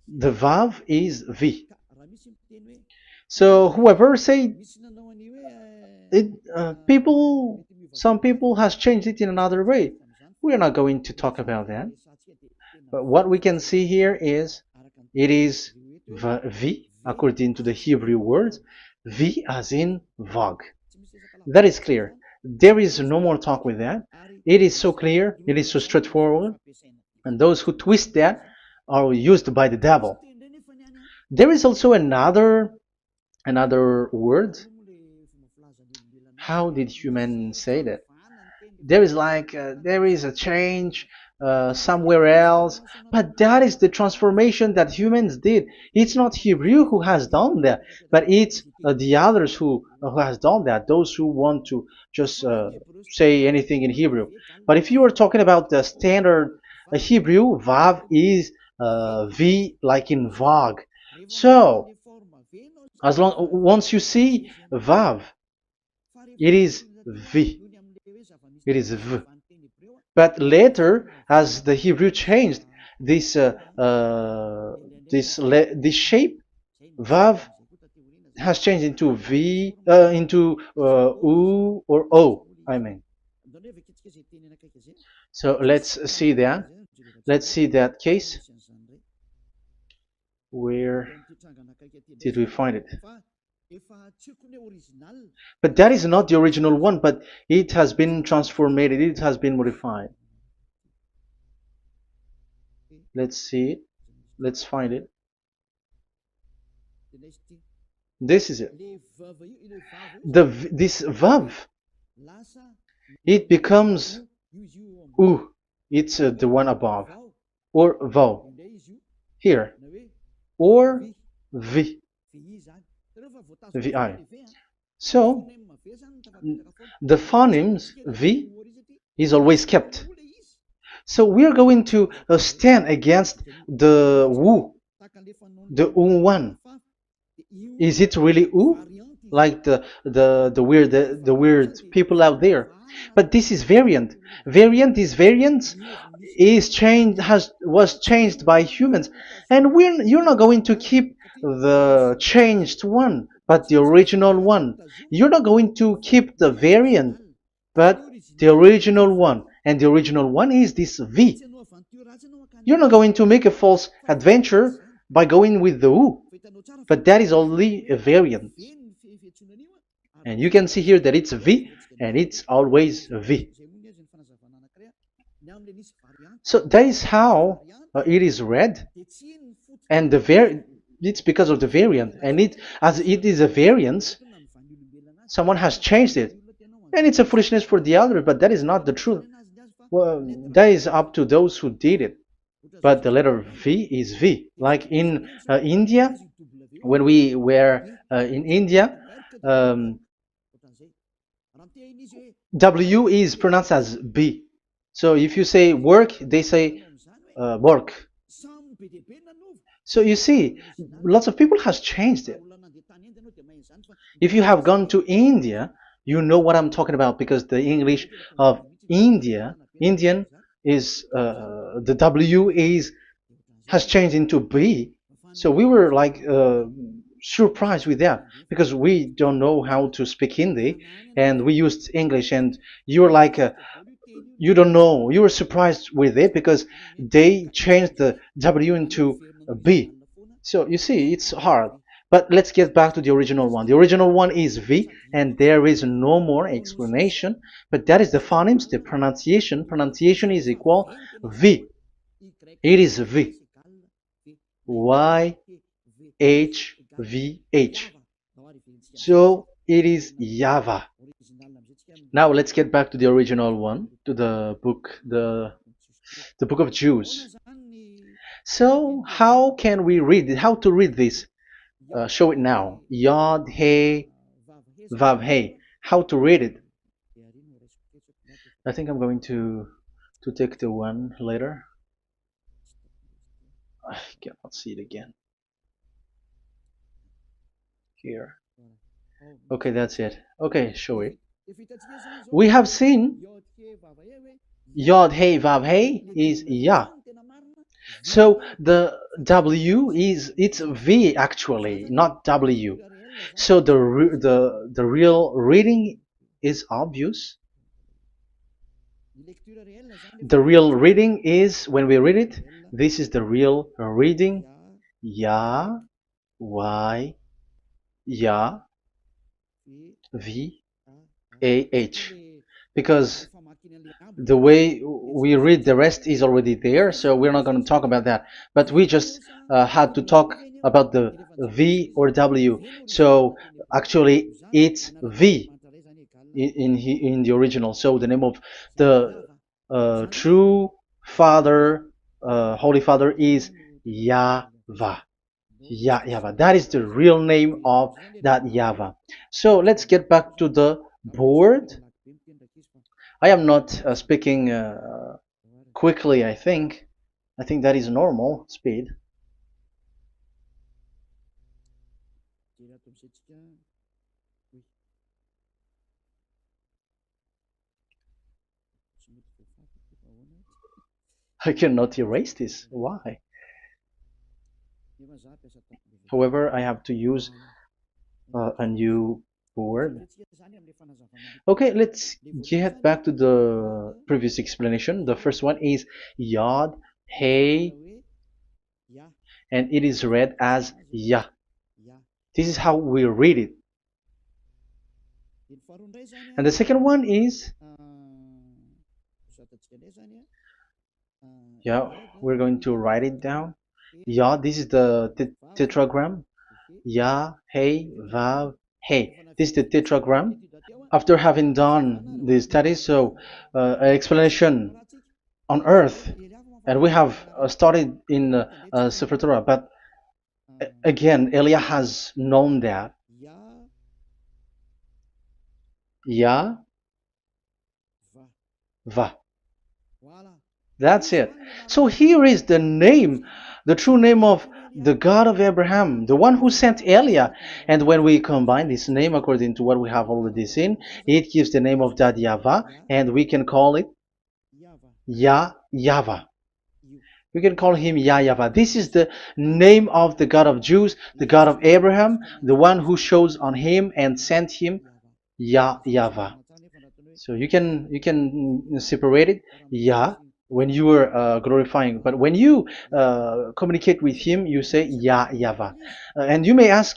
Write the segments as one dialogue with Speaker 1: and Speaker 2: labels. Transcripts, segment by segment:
Speaker 1: The Vav is V. So whoever say it, some people has changed it in another way. We are not going to talk about that. But what we can see here is it is V according to the Hebrew words, V as in Vag. That is clear. There is no more talk with that. It is so clear. It is so straightforward. And those who twist that are used by the devil. There is also another word. How did humans say that? There is a change somewhere else, but that is the transformation that humans did. It's not Hebrew who has done that, but it's the others who has done that. Those who want to just say anything in Hebrew. But if you are talking about the standard Hebrew, Vav is V like in Vag. So as long once you see Vav, it is V. It is V. But later, as the Hebrew changed, this this shape, Vav, has changed into V, into U or O. I mean. So let's see that. Let's see that case. Where did we find it? But that is not the original one, but it has been transformed, it has been modified. Let's see it. Let's find it. This is it. This vav, it becomes u. It's the one above, or vau here, or v, vi. So the phonemes v is always kept. So we are going to stand against the wu, the u one. Is it really u? Like the weird people out there. But this is variant. Variance is changed was changed by humans, and you're not going to keep the changed one, but the original one. You're not going to keep the variant, but the original one, and the original one is this V. You're not going to make a false adventure by going with the U, but that is only a variant. And you can see here that it's V and it's always V. So that is how it is read, and it's because of the variant, and as it is a variance, someone has changed it, and it's a foolishness for the other, but that is not the truth. Well, that is up to those who did it. But the letter V is V. Like in India, when we were in India, W is pronounced as B. So if you say work, they say work. So you see, lots of people has changed it. If you have gone to India, you know what I'm talking about, because the English of Indian is the W has changed into B. So we were like surprised with that, because we don't know how to speak Hindi and we used English, and you're like you don't know, you were surprised with it because they changed the W into a B. So you see, it's hard. But let's get back to the original one. The original one is V, and there is no more explanation. But that is the phonemes, the pronunciation. Pronunciation is equal V. It is V. Y H V H. So it is YAHVAH. Now let's get back to the original one, to the book, the book of Jews. So how can we read it? How to read this? Show it now. Yod He Vav He. How to read it? I think I'm going to take the one later. I cannot see it again. Here. Okay, that's it. Okay, show it. We have seen Yod He Vav He is Yah. So the W is it's V actually, not W. So the real reading is obvious. The real reading is when we read it. This is the real reading. Ya, Y, Ya, V, A, H. Because the way we read the rest is already there, so we're not going to talk about that. But we just had to talk about the V or W. So actually, it's V in the original. So the name of the true Father, Holy Father, is YAHVAH. YAHVAH. That is the real name of that YAHVAH. So let's get back to the board. I am not speaking quickly, I think. I think that is normal speed. I cannot erase this. Why? However, I have to use a new board. Okay, let's get back to the previous explanation. The first one is Yod, Hey, and it is read as Yah. This is how we read it. And the second one is, yeah, we're going to write it down. Yah, this is the tetragram. Yah, Hey, Vav, Hey. This is the tetragram. After having done the studies, so an explanation on earth, and we have started in Sefer Torah, but again, Elia has known that. Yah, Va. That's it. So here is the name, the true name of the God of Abraham, the one who sent Elia. And when we combine this name according to what we have already seen, it gives the name of that YAHVAH, and we can call it YAHVAH. We can call him YAHVAH. This is the name of the God of Jews, the God of Abraham, the one who shows on him and sent him, YAHVAH. So you can separate it, Yah, when you are glorifying, but when you communicate with him, you say YAHVAH. And you may ask,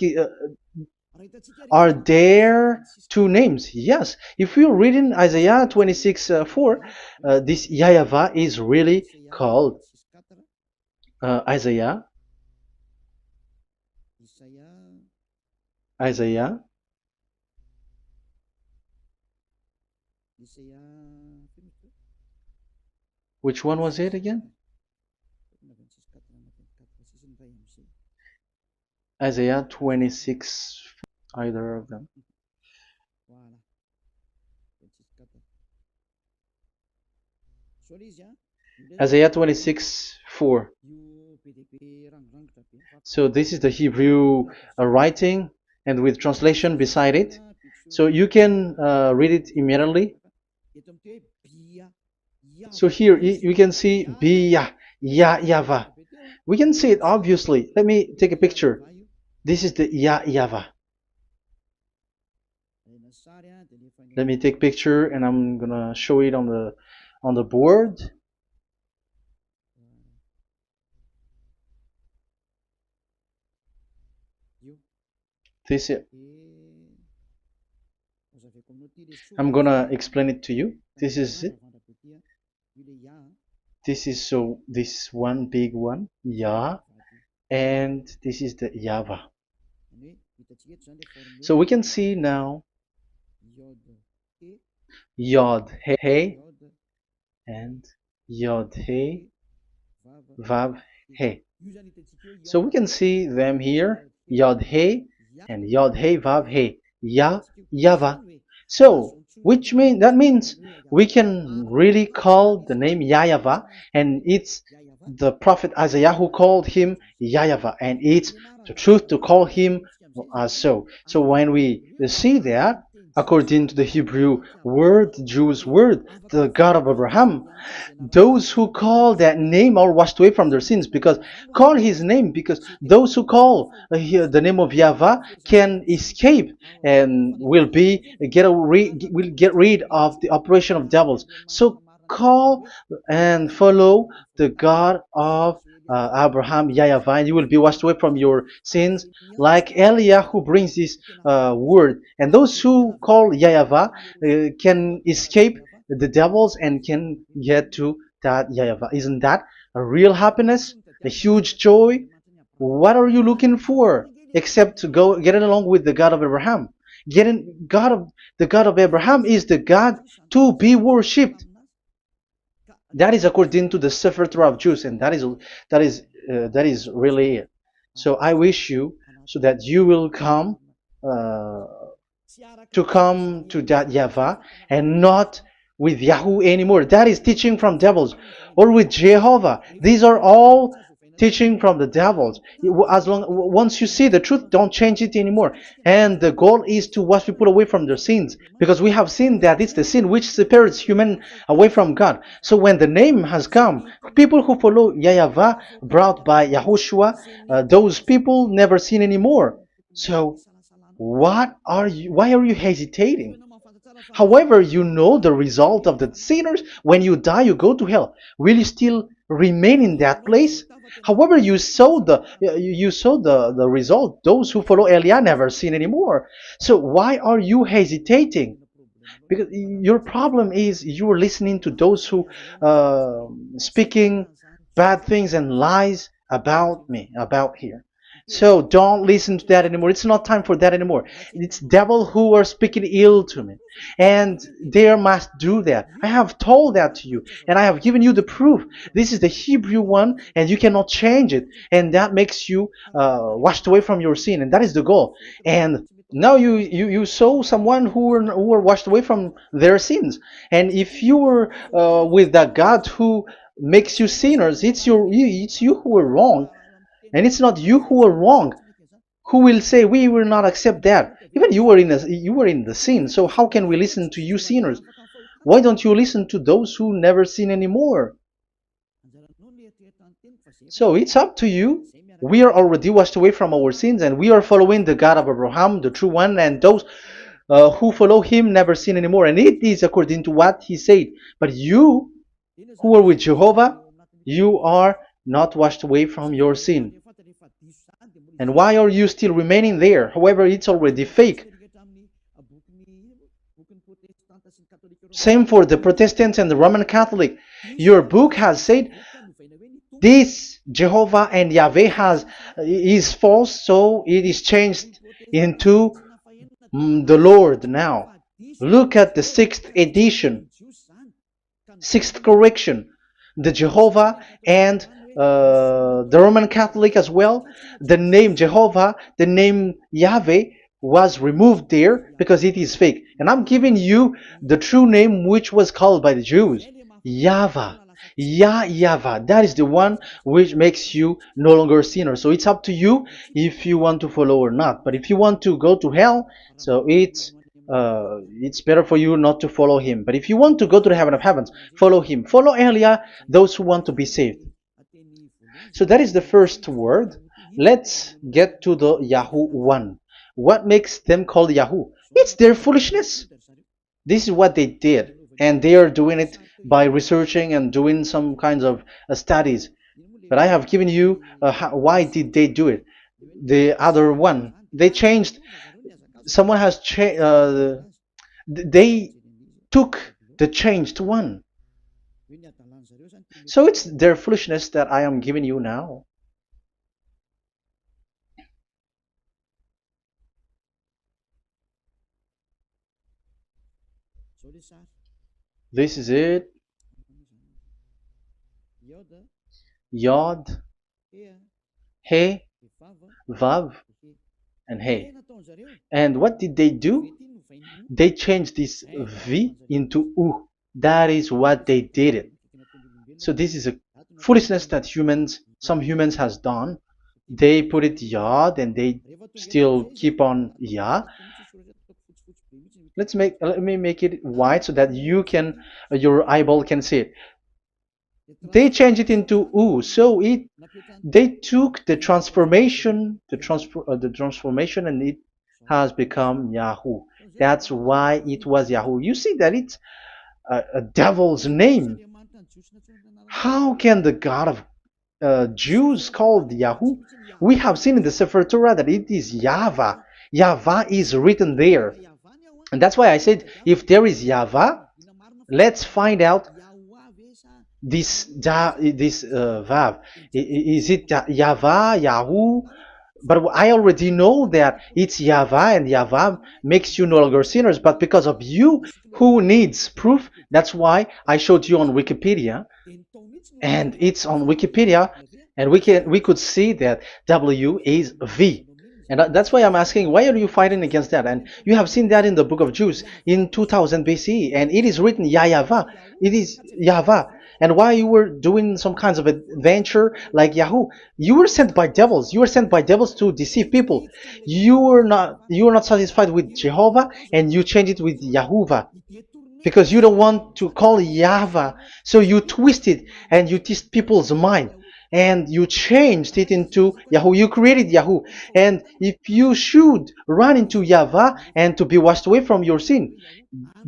Speaker 1: are there two names? Yes. If you read in Isaiah 26:4, this YAHVAH is really called Isaiah 26. Which one was it again? Isaiah 26, either of them. Isaiah 26:4. So this is the Hebrew writing, and with translation beside it. So you can read it immediately. So here you can see Biyah, YAHVAH. We can see it obviously. Let me take a picture. This is the YAHVAH. Let me take picture, and I'm gonna show it on the board. This is. I'm gonna explain it to you. This is it. This is this one big one, Yah, and this is the YAHVAH. So we can see now Yod He and Yod He Vav He. So we can see them here, Yod He and Yod He Vav He, YAHVAH. So that means we can really call the name YAHVAH, and it's the prophet Isaiah who called him YAHVAH, and it's the truth to call him as so. So when we see that, according to the Hebrew word, the Jewish word, the God of Abraham. Those who call that name are washed away from their sins, because call his name, because those who call the name of Yahweh can escape and will get rid of the operation of devils. So call and follow the God of Abraham, Yahweh, and you will be washed away from your sins, like Eliah who brings this word. And those who call Yahweh can escape the devils and can get to that Yahweh. Isn't that a real happiness? A huge joy? What are you looking for except to go getting along with the God of Abraham? The God of Abraham is the God to be worshipped. That is according to the Sefer Torah of Jews, and that is really it. So I wish you so that you will uh, come to that Yahweh and not with Yahoo anymore. That is teaching from devils, or with Jehovah. These are all teaching from the devils. As long once you see the truth, don't change it anymore. And the goal is to wash people away from their sins, because we have seen that it's the sin which separates human away from God. So when the name has come, people who follow Yahweh brought by Yahushua, those people never sin anymore. So why are you hesitating? However, you know the result of the sinners. When you die, you go to hell. Will you still remain in that place? However, you saw the result. Those who follow Eliah never sin anymore. So why are you hesitating? Because your problem is you are listening to those who speaking bad things and lies about me, about here. So don't listen to that anymore. It's not time for that anymore. It's devil who are speaking ill to me, and they must do that. I have told that to you, and I have given you the proof. This is the Hebrew one, and you cannot change it, and that makes you washed away from your sin, and that is the goal. And now you saw someone who were washed away from their sins, and if you were with that God who makes you sinners, it's you who are wrong, and it's not you who are wrong. Who will say we will not accept that? Even you were in the sin, so how can we listen to you sinners? Why don't you listen to those who never sin anymore? So it's up to you. We are already washed away from our sins, and we are following the God of Abraham, the true one, and those who follow him never sin anymore. And it is according to what he said. But you who are with Jehovah, you are not washed away from your sin. And why are you still remaining there? However, it's already fake. Same for the Protestants and the Roman Catholic. Your book has said this Jehovah and Yahweh is false, so it is changed into the Lord now. Look at the 6th edition, 6th correction. The Jehovah and the Roman Catholic as well. The name Jehovah, the name Yahweh was removed there because it is fake. And I'm giving you the true name which was called by the Jews, YAHVAH. YAHVAH. That is the one which makes you no longer a sinner. So it's up to you if you want to follow or not. But if you want to go to hell, so it's better for you not to follow him. But if you want to go to the heaven of heavens, follow him. Follow Eliah, those who want to be saved. So that is the first word. Let's get to the Yahoo one. What makes them called Yahoo? It's their foolishness. This is what they did, and they are doing it by researching and doing some kinds of studies. But I have given you why did they do it. The other one, they changed. Someone has changed. They took the changed one. So it's their foolishness that I am giving you now. This is it. Yod, He, Vav, and He. And what did they do? They changed this V into U. That is what they did it. So this is a foolishness that some humans has done. They put it Yod and they still keep on Yah. Let me make it white so that you can your eyeball can see it. They changed it into U, so it they took the transformation, the transformation, and it has become Yahoo. That's why it was Yahoo. You see that it's a devil's name. How can the God of Jews called Yahoo? We have seen in the Sefer Torah that it is Yahvah. Yahvah is written there. And that's why I said, if there is Yahvah, let's find out this Vav. Is it Yahvah, Yahoo? But I already know that it's Yahvah, and Yahvah makes you no longer sinners. But because of you, who needs proof, that's why I showed you on Wikipedia, and it's on Wikipedia, and we could see that W is V. And that's why I'm asking, why are you fighting against that? And you have seen that in the book of Jude in 2000 BCE, and it is written Yahvah. It is Yahvah. And why you were doing some kinds of adventure like Yahoo? You were sent by devils. You were sent by devils to deceive people. You were not satisfied with Jehovah, and you changed it with Yahuwah because you don't want to call Yahvah. So you twist it and you twist people's mind, and you changed it into Yahoo. You created Yahoo. And if you should run into Yahvah and to be washed away from your sin,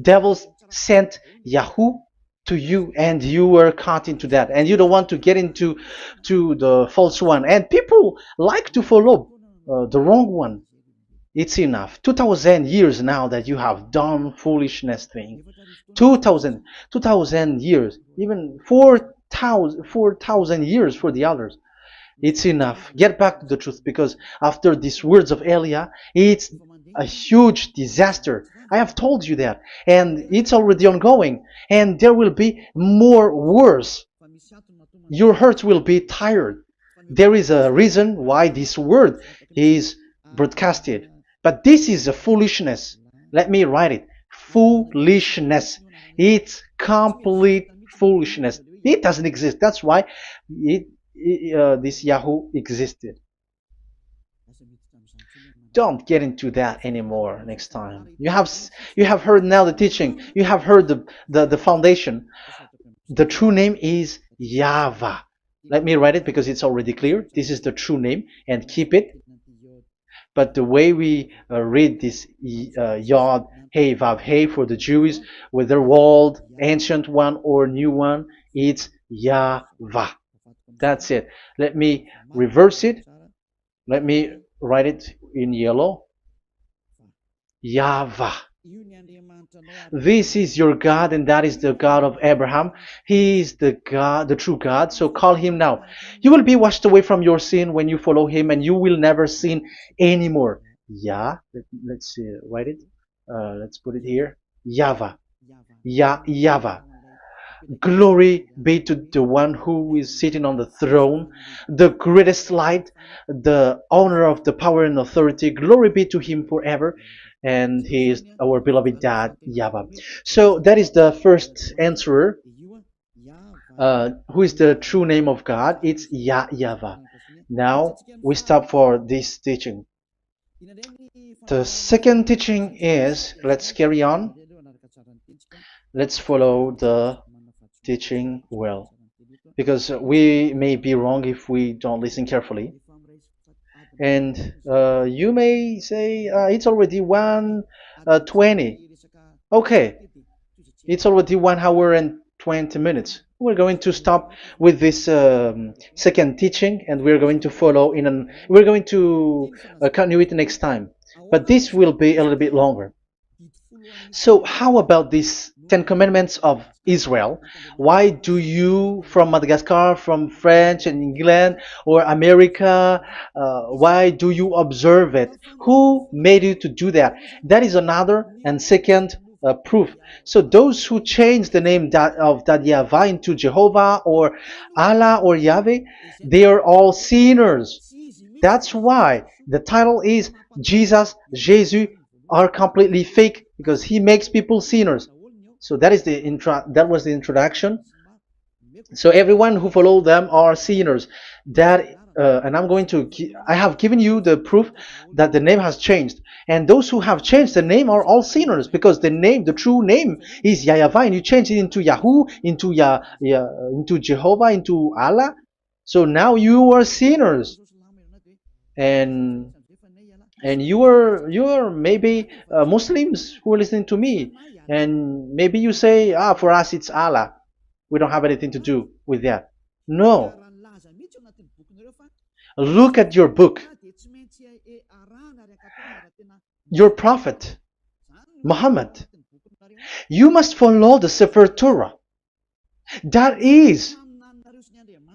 Speaker 1: devils sent Yahoo to you, and you were caught into that, and you don't want to get into the false one. And people like to follow the wrong one. It's enough. 2000 years now that you have done foolishness thing. 2000 years, even 4,000 years for the others. It's enough. Get back to the truth, because after these words of Elia, it's a huge disaster. I have told you that, and it's already ongoing, and there will be more worse. Your hearts will be tired. There is a reason why this word is broadcasted, but this is a foolishness. Let me write it. Foolishness. It's complete foolishness. It doesn't exist. That's why this Yahoo existed. Don't get into that anymore next time. You have heard now the teaching. You have heard the foundation. The true name is Yahvah. Let me write it because it's already clear. This is the true name, and keep it. But the way we read this Yod, Hey, Vav, Hey for the Jews, whether old, ancient one or new one, it's Yahvah. That's it. Let me reverse it. Let me write it in yellow. Yahvah. This is your God, and that is the God of Abraham. He is the God, the true God. So call him now. You will be washed away from your sin when you follow him, and you will never sin anymore. Let's see, write it. Let's put it here. Yahvah. Yahvah. Glory be to the one who is sitting on the throne, the greatest light, the owner of the power and authority. Glory be to him forever. And he is our beloved dad, Yahvah. So that is the first answer. Who is the true name of God? It's Yahvah. Now we stop for this teaching. The second teaching is, let's carry on. Let's follow the teaching well, because we may be wrong if we don't listen carefully. And you may say it's already 1:20. Okay, it's already 1 hour and 20 minutes. We're going to stop with this second teaching, and we're going to follow we're going to continue it next time. But this will be a little bit longer. So how about these 10 commandments of Israel? Why do you from Madagascar, from France and England or America, why do you observe it? Who made you to do that? That is another and second proof. So those who change the name of that Yahvah into Jehovah or Allah or Yahweh, they are all sinners. That's why the title is Jesus are completely fake, because he makes people sinners. So that is that was the introduction. So everyone who follow them are sinners. That and I have given you the proof that the name has changed. And those who have changed the name are all sinners, because the true name is YAHVAH, and you change it into Yahoo, into Jehovah, into Allah. So now you are sinners, and you are maybe Muslims who are listening to me, and maybe you say, for us it's Allah. We don't have anything to do with that. No. Look at your book. Your prophet, Muhammad. You must follow the Sefer Torah. That is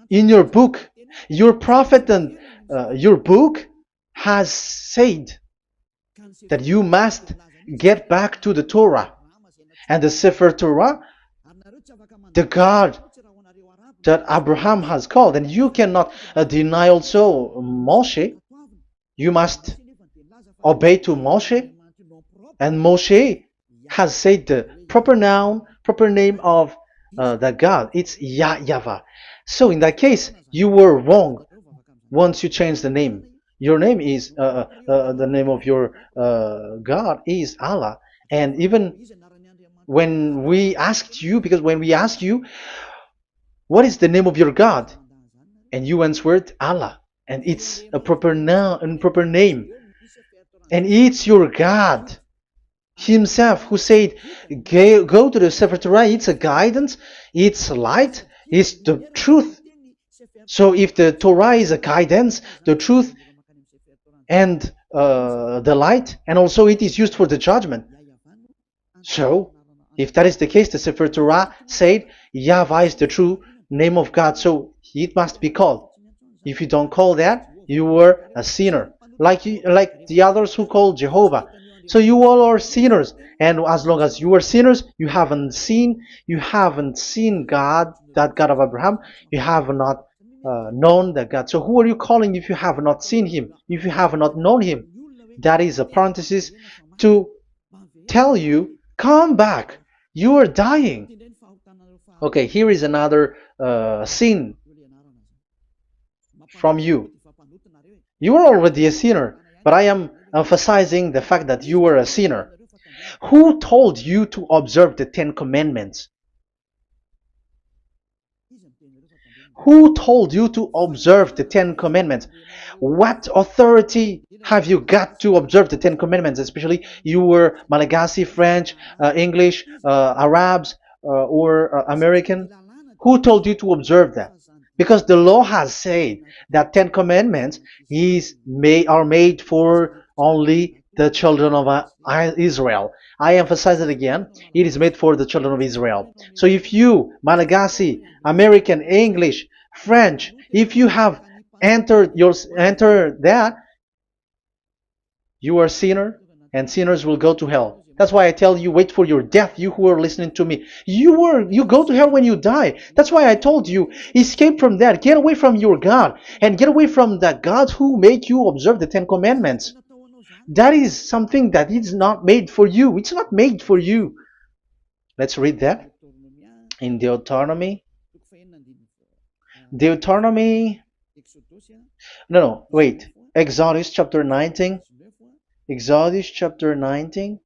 Speaker 1: in your book. Your prophet and your book has said that you must get back to the Torah. And the Sefer Torah, the God that Abraham has called. And you cannot deny also Moshe. You must obey to Moshe. And Moshe has said the proper name of the God. It's YAHVAH. So in that case, you were wrong once you change the name. Your name is, the name of your God is Allah. And even when we asked you, because when we ask you, what is the name of your God? And you answered Allah. And it's a proper name. And it's your God Himself who said, go to the Sefer Torah. It's a guidance, it's light, it's the truth. So if the Torah is a guidance, the truth, and the light, and also it is used for the judgment. So if that is the case, the Sefer Torah said YAHVAH is the true name of God, so it must be called. If you don't call that, you were a sinner, like the others who call Jehovah. So you all are sinners, and as long as you are sinners, you haven't seen God, that God of Abraham. You have not known that God. So who are you calling if you have not seen Him, if you have not known Him? That is a parenthesis to tell you, come back, you are dying. Okay, here is another sin from you. You are already a sinner, but I am emphasizing the fact that you were a sinner. Who told you to observe the 10 Commandments? Who told you to observe the 10 Commandments? What authority have you got to observe the 10 Commandments? Especially you were Malagasy, French, English, Arabs, or American. Who told you to observe that? Because the law has said that 10 Commandments are made for only the children of Israel. I emphasize it again. It is made for the children of Israel. So if you, Malagasy, American, English, French, if you have entered that, you are a sinner, and sinners will go to hell. That's why I tell you, wait for your death, you who are listening to me. You go to hell when you die. That's why I told you, escape from that. Get away from your God, and get away from the God who make you observe the 10 Commandments. That is something that is not made for you. It's not made for you. Let's read that in Deuteronomy. Exodus chapter 19. Exodus chapter 19,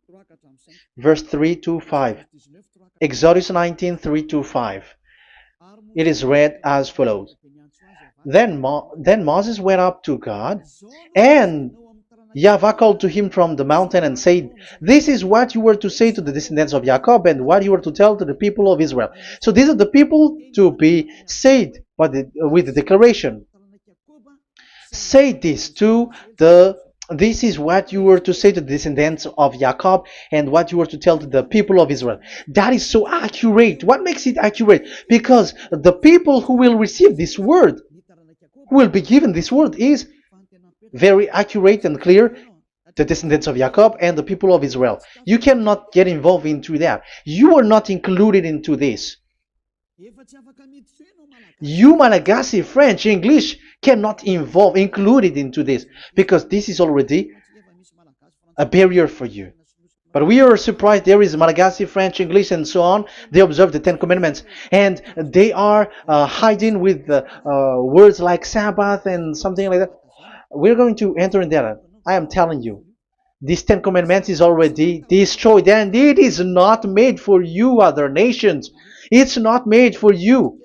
Speaker 1: verse 3 to 5. Exodus 19, 3 to 5. It is read as follows. Then Moses went up to God, and YAHVAH called to him from the mountain and said, this is what you were to say to the descendants of Jacob, and what you were to tell to the people of Israel. So these are the people to be saved with the declaration. Say this this is what you were to say to the descendants of Jacob, and what you were to tell to the people of Israel. That is so accurate. What makes it accurate? Because the people who will receive this word, who will be given this word, is very accurate and clear. The descendants of Jacob and the people of Israel. You cannot get involved into that. You are not included into this. You, Malagasy, French, English, cannot included into this, because this is already a barrier for you. But we are surprised there is Malagasy, French, English, and so on. They observe the Ten Commandments, and they are hiding with words like Sabbath and something like that. We're going to enter in there. I am telling you, this Ten Commandments is already destroyed, and it is not made for you, other nations. It's not made for you.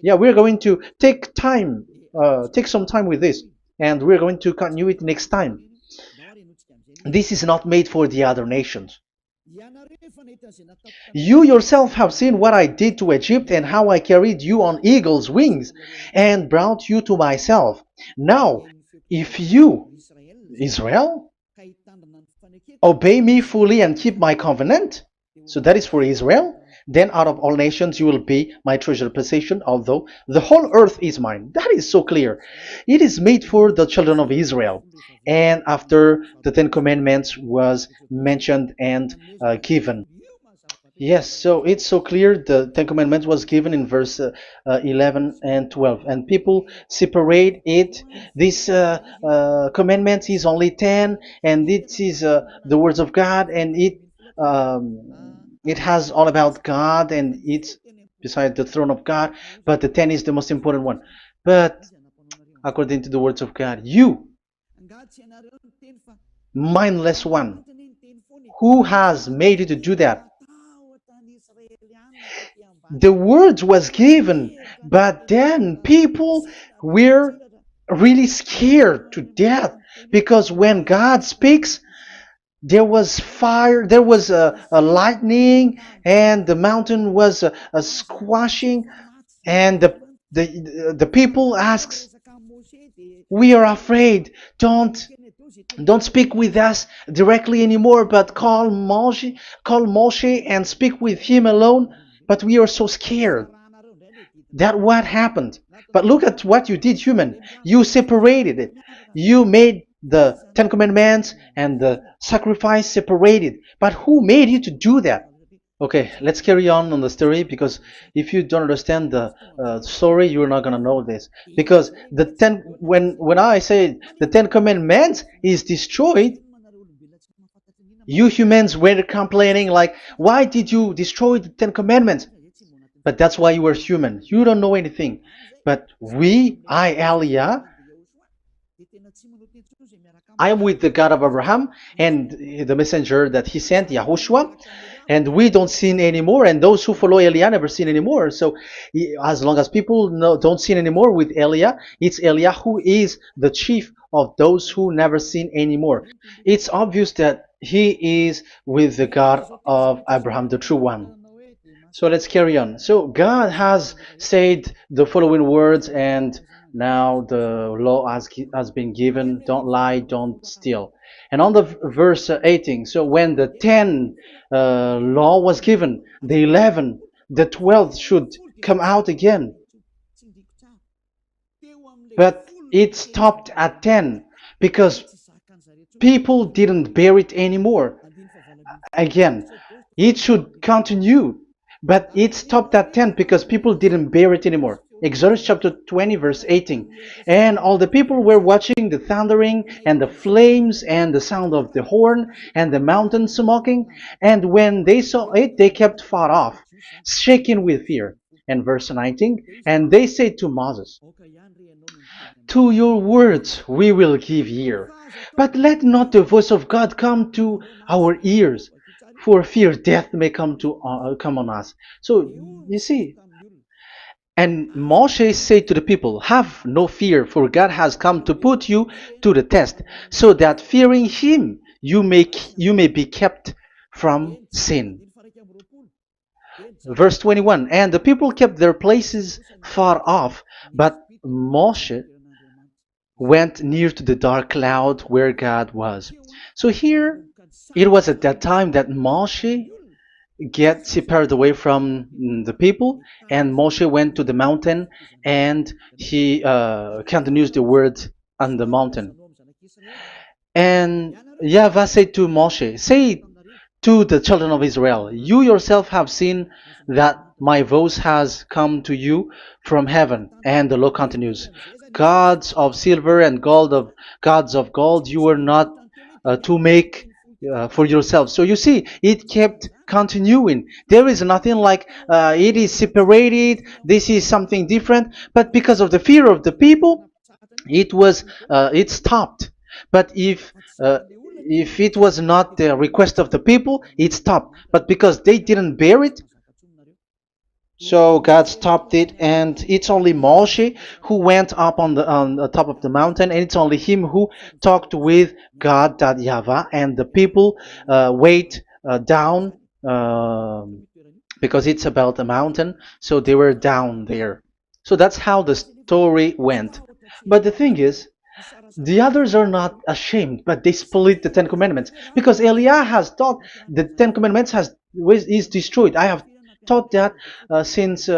Speaker 1: Yeah, we're going to take some time with this, and we're going to continue it next time. This is not made for the other nations. You yourself have seen what I did to Egypt and how I carried you on eagle's wings and brought you to myself. Now, if you, Israel, obey me fully and keep my covenant, so that is for Israel, then out of all nations you will be my treasured possession, although the whole earth is mine. That is so clear. It is made for the children of Israel. And after the Ten Commandments was mentioned and given. Yes, so it's so clear. The Ten Commandments was given in verse 11 and 12, and people separate it. This commandment is only 10, and it is the words of God, and it has all about God, and it's beside the throne of God. But the 10 is the most important one. But according to the words of God, you, mindless one, who has made you to do that? The word was given, but then people were really scared to death because when God speaks, there was fire, there was a lightning, and the mountain was a squashing, and the people asks, "We are afraid. Don't speak with us directly anymore, but call Moshe and speak with him alone." But we are so scared. That what happened. But look at what you did, human. You separated it. You made the Ten Commandments and the sacrifice separated. But who made you to do that? Okay, let's carry on the story, because if you don't understand the story, you're not gonna know this. Because when I say the Ten Commandments is destroyed, you humans were complaining like, why did you destroy the Ten Commandments? But that's why you were human. You don't know anything. But Elia, I am with the God of Abraham and the messenger that he sent, YAHOSHUAH, and we don't sin anymore, and those who follow Elia never sin anymore. So as long as people don't sin anymore with Elia, it's Elia who is the chief of those who never sin anymore. It's obvious that he is with the God of Abraham, the true one. So let's carry on. So God has said the following words, and now the law has been given. Don't lie, don't steal. And on the verse 18, so when the 10 law was given, the 11, the 12 should come out again. But it stopped at 10 because people didn't bear it anymore. Again, it should continue. But it stopped at 10 because people didn't bear it anymore. Exodus chapter 20 verse 18. And all the people were watching the thundering and the flames and the sound of the horn and the mountain smoking. And when they saw it, they kept far off, shaking with fear. And verse 19. And they said to Moses, "To your words we will give ear, but let not the voice of God come to our ears, for fear death may come on us." So you see, and Moshe said to the people, "Have no fear, for God has come to put you to the test, so that fearing Him you may be kept from sin." Verse 21. And the people kept their places far off, but Moshe went near to the dark cloud where God was. So here, it was at that time that Moshe get separated away from the people, and Moshe went to the mountain, and he continues the word on the mountain. And YAHVAH said to Moshe, "Say to the children of Israel, you yourself have seen that my voice has come to you from heaven." And the law continues, "Gods of silver and gods of gold you were not to make for yourself. So you see, it kept continuing. There is nothing like it is separated. This is something different. But because of the fear of the people, it stopped. But if it was not the request of the people, it stopped. But because they didn't bear it, so God stopped it, and it's only Moshe who went up on the top of the mountain, and it's only him who talked with God, that YAHVAH, and the people wait down, because it's about a mountain, so they were down there. So that's how the story went. But the thing is, the others are not ashamed, but they split the Ten Commandments, because Eliah has taught the Ten Commandments is destroyed. I have taught that since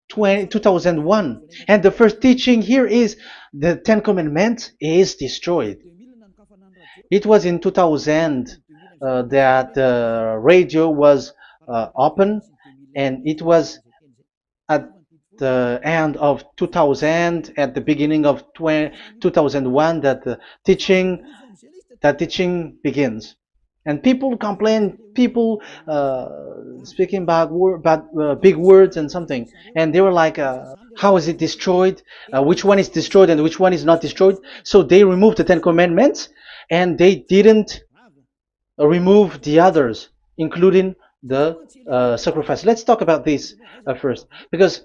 Speaker 1: 2001, and the first teaching here is the Ten Commandments is destroyed. It was in 2000 that the radio was open, and it was at the end of 2000, at the beginning of 2001, that the teaching begins. And people complain, people speaking big words and something, and they were like, how is it destroyed? Which one is destroyed and which one is not destroyed? So they removed the Ten Commandments, and they didn't remove the others, including the sacrifice. Let's talk about this first, because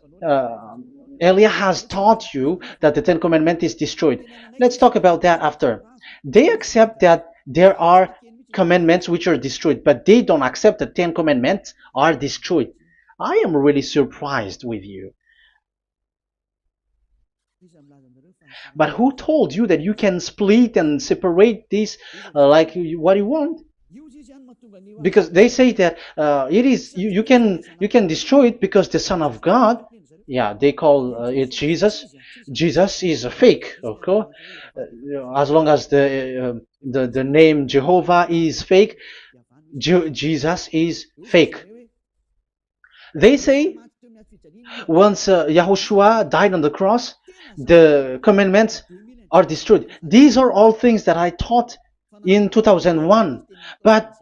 Speaker 1: Elia has taught you that the Ten Commandments is destroyed. Let's talk about that after. They accept that there are commandments which are destroyed, but they don't accept that 10 commandments are destroyed. I am really surprised with you. But who told you that you can split and separate this like what you want? Because they say that it is you can destroy it because the Son of God, yeah, they call it Jesus. Jesus is a fake, okay? As long as the name Jehovah is fake, Jesus is fake. They say once Yahushua died on the cross, the commandments are destroyed. These are all things that I taught in 2001, but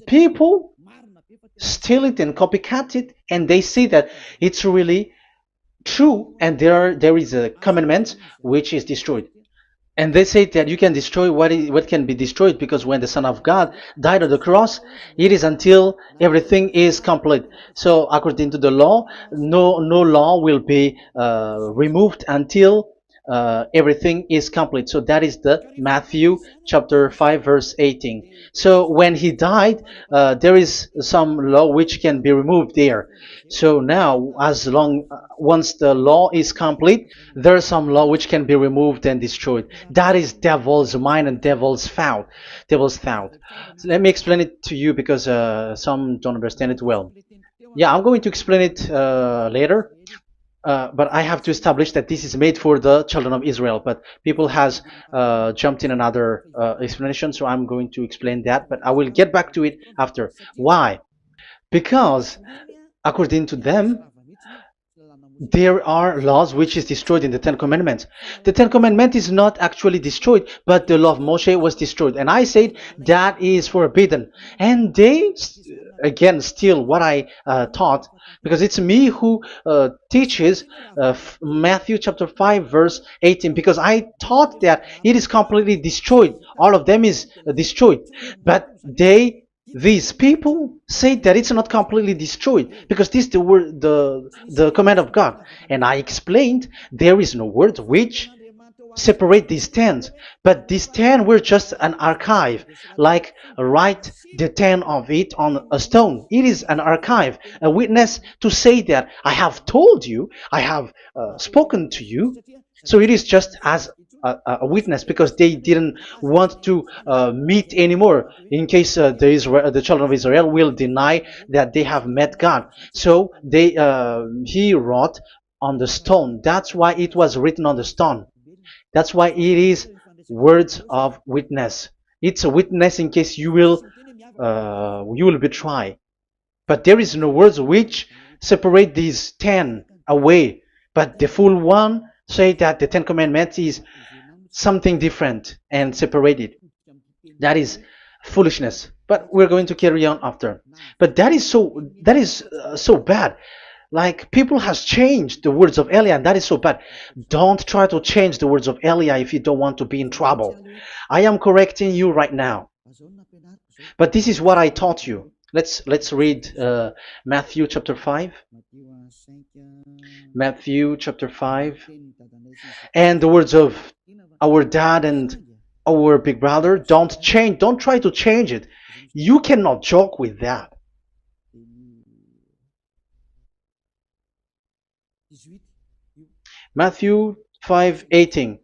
Speaker 1: people steal it and copycat it, and they see that it's really true, and there is a commandment which is destroyed. And they say that you can destroy what can be destroyed, because when the Son of God died on the cross, it is until everything is complete. So according to the law, no law will be removed until everything is complete. So that is the Matthew chapter 5 verse 18. So when he died, there is some law which can be removed there. So now, once the law is complete, there is some law which can be removed and destroyed. That is devil's mind and devil's thought. Devil's thought. So let me explain it to you, because some don't understand it well. Yeah, I'm going to explain it later. But I have to establish that this is made for the children of Israel. But people has jumped in another explanation, so I'm going to explain that. But I will get back to it after. Why? Because according to them, there are laws which is destroyed in the Ten Commandments. The Ten Commandment is not actually destroyed, but the law of Moshe was destroyed. And I said that is forbidden. And they, again, steal what I taught, because it's me who teaches Matthew chapter 5 verse 18, because I taught that it is completely destroyed. All of them is destroyed. But these people say that it's not completely destroyed, because this is the word, the command of God. And I explained there is no word which separate these 10, but these 10 were just an archive, like write the 10 of it on a stone. It is an archive, a witness to say that I have told you, I have spoken to you. So it is just as a witness, because they didn't want to meet anymore, in case the children of Israel will deny that they have met God. So he wrote on the stone. That's why it was written on the stone. That's why it is words of witness. It's a witness in case you will betray. But there is no words which separate these 10 away. But the full one say that the 10 commandments is something different and separated. That is foolishness. But we're going to carry on after. But that is so bad. Like people has changed the words of Elia, and that is so bad. Don't try to change the words of Elia if you don't want to be in trouble. I am correcting you right now. But this is what I taught you. Let's read Matthew chapter 5. Matthew chapter 5. And the words of our dad and our big brother, don't try to change it. You cannot joke with that. Matthew 5:18.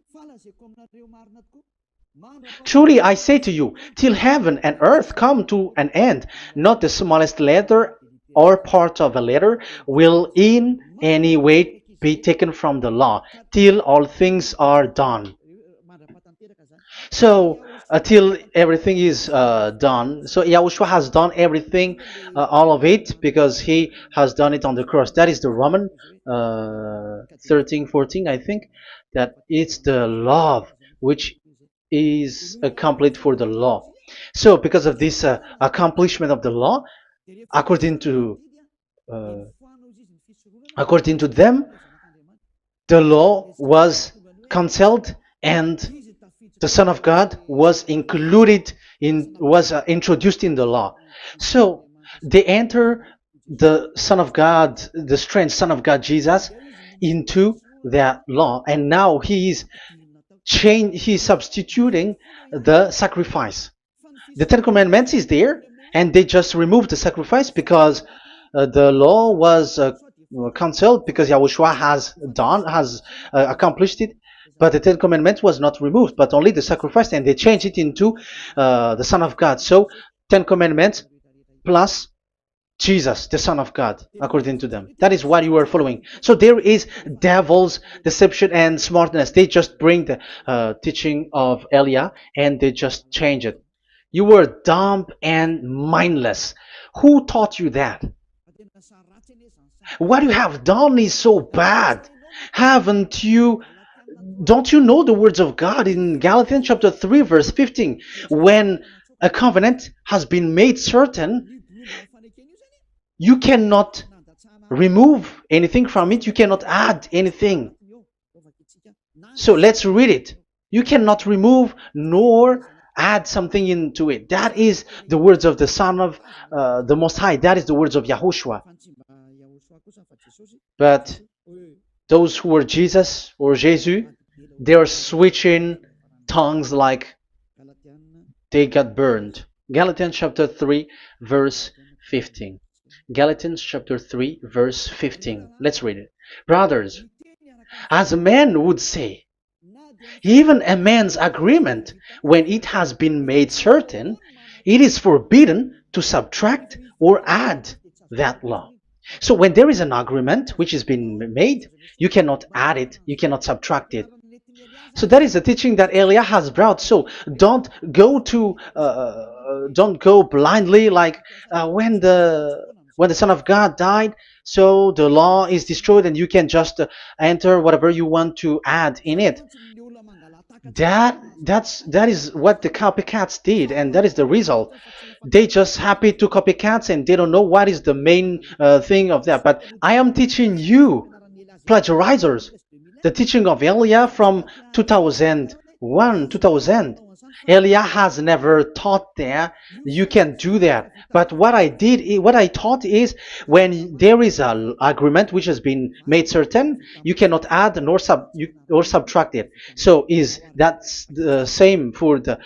Speaker 1: Truly I say to you, till heaven and earth come to an end, not the smallest letter or part of a letter will in any way be taken from the law, till all things are done. So until everything is done, so Yahushua has done everything, all of it, because he has done it on the cross. That is the Roman 13:14, I think, that it's the love which is complete for the law. So because of this accomplishment of the law, according to uh, according to them, the law was cancelled and the Son of God was introduced in the law. So they enter the Son of God, the strange Son of God Jesus, into that law, and now he's substituting the sacrifice. The Ten Commandments is there, and they just removed the sacrifice because the law was cancelled because Yahushua has accomplished it. But the Ten Commandments was not removed, but only the sacrifice, and they changed it into the Son of God. So Ten Commandments plus Jesus, the Son of God, according to them. That is what you are following. So there is devil's deception and smartness. They just bring the teaching of Elia and they just change it. You were dumb and mindless. Who taught you that? What you have done is so bad. Haven't you? Don't you know the words of God in Galatians chapter 3 verse 15? When a covenant has been made certain, you cannot remove anything from it. You cannot add anything. So let's read it. You cannot remove nor add something into it. That is the words of the Son of the Most High. That is the words of Yahushua. But those who were Jesus or Jesus, they are switching tongues like they got burned. Galatians chapter 3 verse 15. Galatians chapter 3 verse 15. Let's read it. Brothers, as a man would say, even a man's agreement, when it has been made certain, it is forbidden to subtract or add that law. So when there is an agreement which has been made, you cannot add it, you cannot subtract it. So that is the teaching that Elia has brought. So don't go blindly like when the Son of God died. So the law is destroyed, and you can just enter whatever you want to add in it. That is what the copycats did, and that is the result. They just happy to copycats, and they don't know what is the main thing of that. But I am teaching you, plagiarizers, the teaching of Elia from 2001, 2000. Elia has never taught that you can do that. But what I taught is when there is an agreement which has been made certain, you cannot add or subtract it. So is that the same for the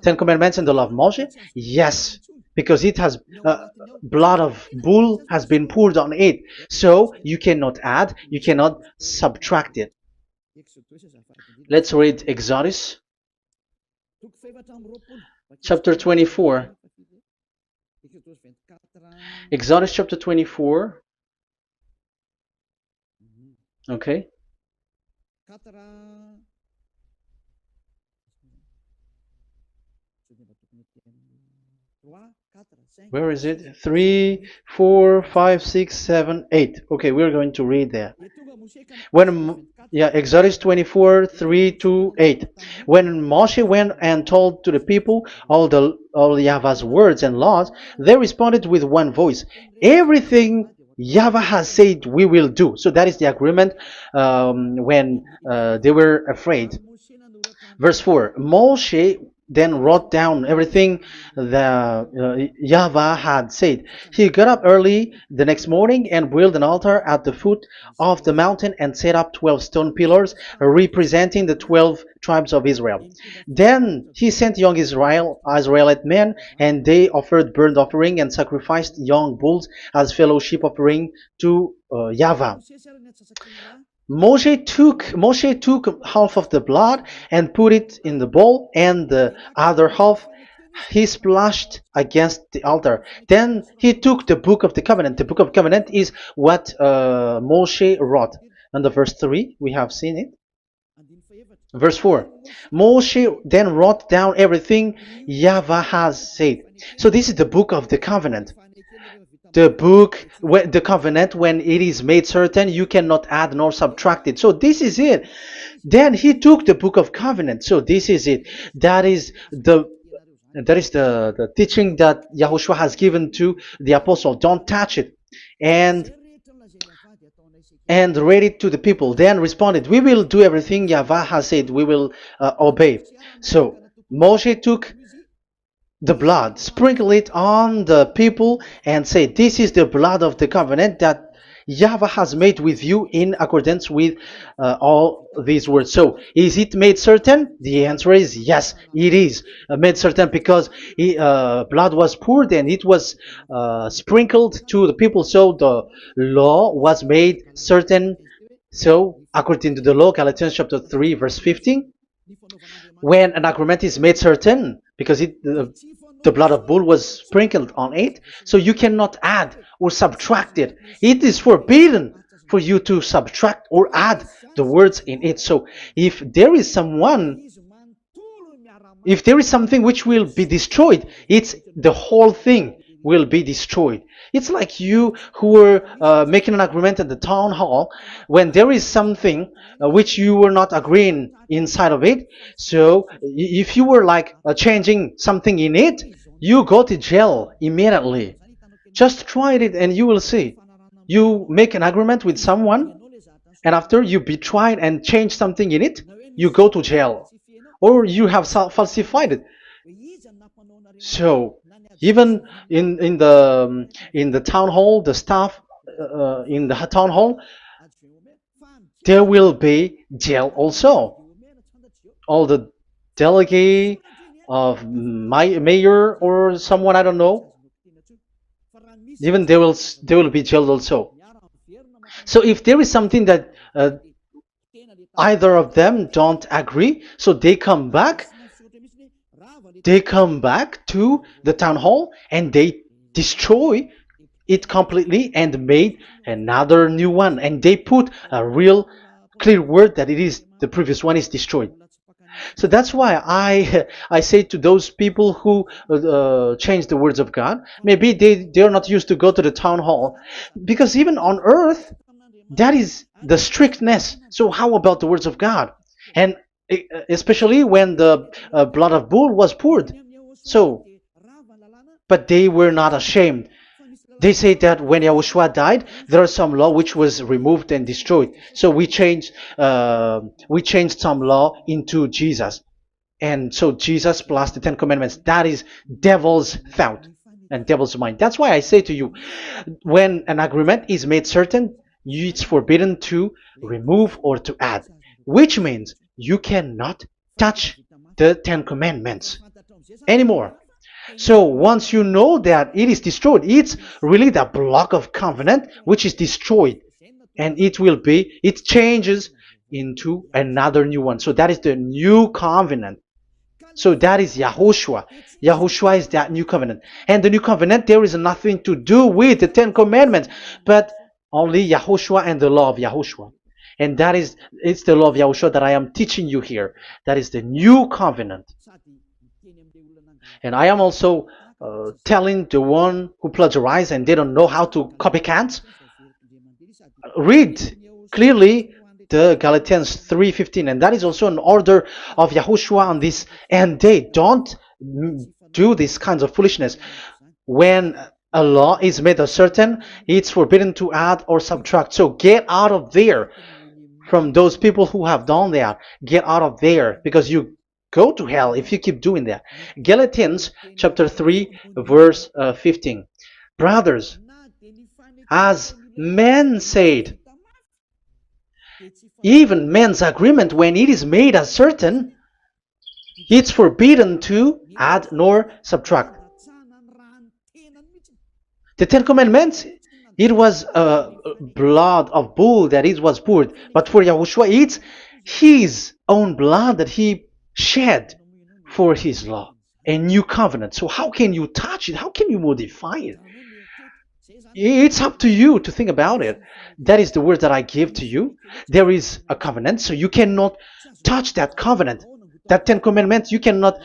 Speaker 1: Ten Commandments and the law of Moshe? Yes, because it has blood of bull has been poured on it. So you cannot add, you cannot subtract it. Let's read Exodus chapter 24. Exodus chapter 24. Okay. Where is it? 3, 4, 5, 6, 7, 8. Okay, we're going to read there. Yeah, Exodus 24, 3 to 8. When Moshe went and told to the people all Yahweh's words and laws, they responded with one voice. Everything Yahweh has said we will do. So that is the agreement when they were afraid. Verse 4, Moshe then wrote down everything that Yahweh had said. He got up early the next morning and built an altar at the foot of the mountain and set up 12 stone pillars representing the 12 tribes of Israel. Then he sent young Israelite men, and they offered burnt offering and sacrificed young bulls as fellowship offering to Yahweh. Moshe took half of the blood and put it in the bowl, and the other half he splashed against the altar. Then he took the book of the covenant. The book of covenant is what Moshe wrote. And the verse 3, we have seen it. Verse 4, Moshe then wrote down everything Yahweh has said. So this is the book of the covenant. The covenant, when it is made certain, you cannot add nor subtract it. So this is it. Then he took the book of covenant. So this is it. That is the teaching that Yahushua has given to the apostle. Don't touch it. And read it to the people. Then responded, we will do everything Yahweh has said. We will obey. So Moshe took the blood, sprinkle it on the people, and say, this is the blood of the covenant that Yahweh has made with you in accordance with all these words. So, is it made certain? The answer is yes, it is made certain, because blood was poured and it was sprinkled to the people. So the law was made certain. So, according to the law, Galatians chapter 3, verse 15, when an agreement is made certain, because the blood of bull was sprinkled on it, so you cannot add or subtract it. It is forbidden for you to subtract or add the words in it. So if there is something which will be destroyed, it's the whole thing will be destroyed. It's like you who were making an agreement at the town hall, when there is something which you were not agreeing inside of it. So if you were like changing something in it, you go to jail immediately. Just try it and you will see. You make an agreement with someone, and after you betray and change something in it, you go to jail, or you have falsified it. So even in the town hall, the staff in the town hall, there will be jail also. All the delegate of mayor or someone, I don't know, even they will be jailed also. So if there is something that either of them don't agree, so they come back to the town hall and they destroy it completely and made another new one, and they put a real clear word that it is the previous one is destroyed. So that's why I say to those people who change the words of God, maybe they're not used to go to the town hall, because even on earth that is the strictness. So how about the words of God? And especially when the blood of bull was poured. So, but they were not ashamed. They say that when YAHOSHUAH died, there is some law which was removed and destroyed. So we changed some law into Jesus, and so Jesus plus the Ten Commandments. That is devil's thought and devil's mind. That's why I say to you, when an agreement is made certain, it's forbidden to remove or to add, which means you cannot touch the Ten Commandments anymore. So once you know that it is destroyed, it's really the block of covenant which is destroyed, and it changes into another new one. So that is the new covenant. So that is YAHOSHUAH. YAHOSHUAH is that new covenant. And the new covenant, there is nothing to do with the Ten Commandments, but only YAHOSHUAH and the law of YAHOSHUAH. And it's the law of YAHOSHUAH that I am teaching you here. That is the new covenant. And I am also telling the one who plagiarized and they don't know how to copycat. Read clearly the Galatians 3:15, and that is also an order of Yahushua on this end day. Don't do these kinds of foolishness. When a law is made uncertain, it's forbidden to add or subtract. So get out of there from those people who have done that. Get out of there, because you go to hell if you keep doing that. Galatians chapter 3 verse 15. Brothers, as men said, even men's agreement, when it is made uncertain, it's forbidden to add nor subtract. The Ten Commandments, it was blood of bull that it was poured. But for Yahushua, it's his own blood that he shed for his law, a new covenant. So how can you touch it? How can you modify it? It's up to you to think about it. That is the word that I give to you. There is a covenant, so you cannot touch that covenant. That Ten Commandments, you cannot